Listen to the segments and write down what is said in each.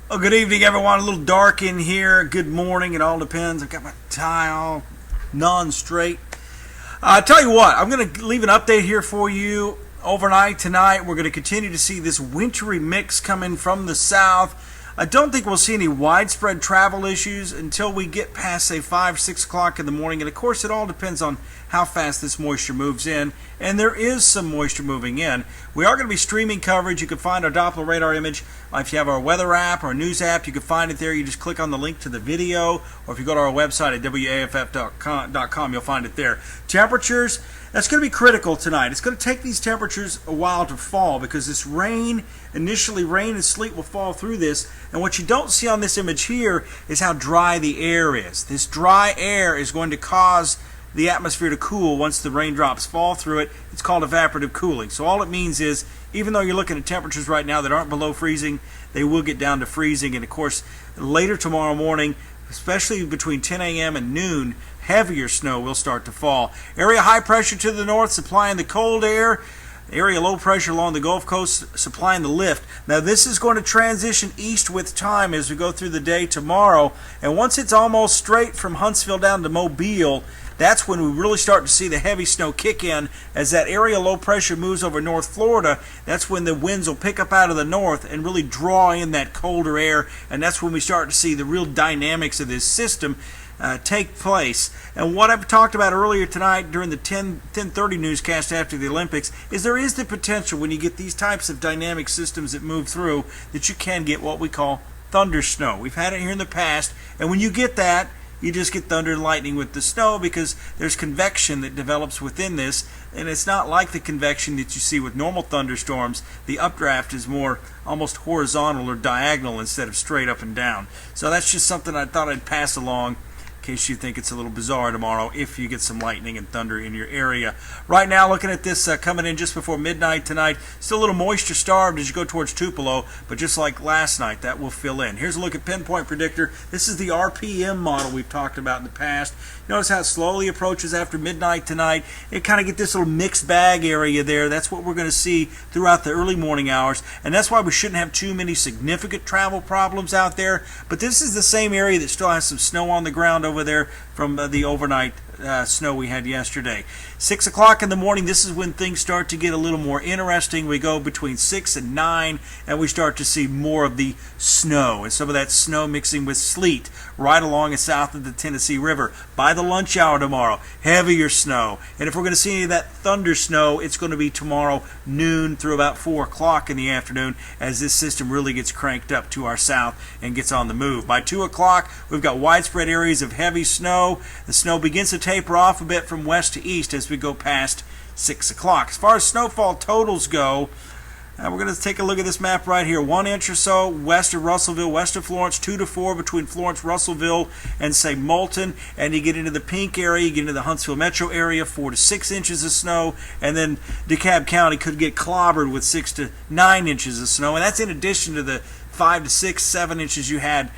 Well, good evening, everyone. A little dark in here. Good morning. It all depends. I've got my tie all non-straight. I tell you what, I'm going to leave an update here for you. Overnight tonight, we're going to continue to see this wintry mix coming from the south. I don't think we'll see any widespread travel issues until we get past, say, 5, 6 o'clock in the morning. And, of course, it all depends on how fast this moisture moves in. And there is some moisture moving in. We are going to be streaming coverage. You can find our Doppler radar image. If you have our weather app or news app, you can find it there. You just click on the link to the video. Or if you go to our website at waff.com, you'll find it there. Temperatures, that's going to be critical tonight. It's going to take these temperatures a while to fall because this rain, initially rain and sleet will fall through this. And what you don't see on this image here is how dry the air is. This dry air is going to cause the atmosphere to cool once the raindrops fall through it. It's called evaporative cooling. So all it means is, even though you're looking at temperatures right now that aren't below freezing, they will get down to freezing. And of course, later tomorrow morning, especially between 10 a.m. and noon, heavier snow will start to fall. Area high pressure to the north supplying the cold air. Area low pressure along the Gulf Coast supplying the lift. Now this is going to transition east with time as we go through the day tomorrow. And once it's almost straight from Huntsville down to Mobile, that's when we really start to see the heavy snow kick in. As that area low pressure moves over North Florida, that's when the winds will pick up out of the north and really draw in that colder air. And that's when we start to see the real dynamics of this system take place. And what I've talked about earlier tonight during the 10:30 newscast after the Olympics is there is the potential when you get these types of dynamic systems that move through that you can get what we call thunder snow. We've had it here in the past, and when you get that, you just get thunder and lightning with the snow because there's convection that develops within this, and it's not like the convection that you see with normal thunderstorms. The updraft is more almost horizontal or diagonal instead of straight up and down. So that's just something I thought I'd pass along in case you think it's a little bizarre tomorrow if you get some lightning and thunder in your area. Right now, looking at this coming in just before midnight tonight, still a little moisture starved as you go towards Tupelo, but just like last night, that will fill in. Here's a look at Pinpoint Predictor. This is the RPM model we've talked about in the past. Notice how it slowly approaches after midnight tonight. It kind of get this little mixed bag area there. That's what we're going to see throughout the early morning hours, and that's why we shouldn't have too many significant travel problems out there. But this is the same area that still has some snow on the ground over there from the overnight snow we had yesterday. 6 o'clock in the morning, this is when things start to get a little more interesting. We go between 6 and 9, and we start to see more of the snow, and some of that snow mixing with sleet right along and south of the Tennessee River. By the lunch hour tomorrow, heavier snow. And if we're going to see any of that thunder snow, it's going to be tomorrow noon through about 4 o'clock in the afternoon as this system really gets cranked up to our south and gets on the move. By 2 o'clock, we've got widespread areas of heavy snow. The snow begins to taper off a bit from west to east as we go past 6 o'clock. As far as snowfall totals go, we're going to take a look at this map right here. 1 inch or so west of Russellville, west of Florence, 2 to 4 between Florence, Russellville, and say Moulton. And you get into the pink area, you get into the Huntsville metro area, 4 to 6 inches of snow. And then DeKalb County could get clobbered with 6 to 9 inches of snow. And that's in addition to the 5 to 6, 7 inches you had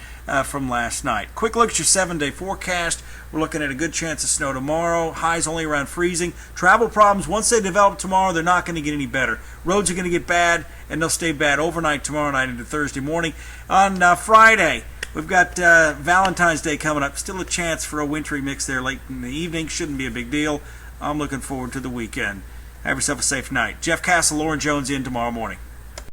from last night. Quick look at your 7-day forecast. We're looking at a good chance of snow tomorrow. Highs only around freezing. Travel problems, once they develop tomorrow, they're not going to get any better. Roads are going to get bad, and they'll stay bad overnight tomorrow night into Thursday morning. On Friday, we've got Valentine's Day coming up. Still a chance for a wintry mix there late in the evening. Shouldn't be a big deal. I'm looking forward to the weekend. Have yourself a safe night. Jeff Castle, Lauren Jones in tomorrow morning.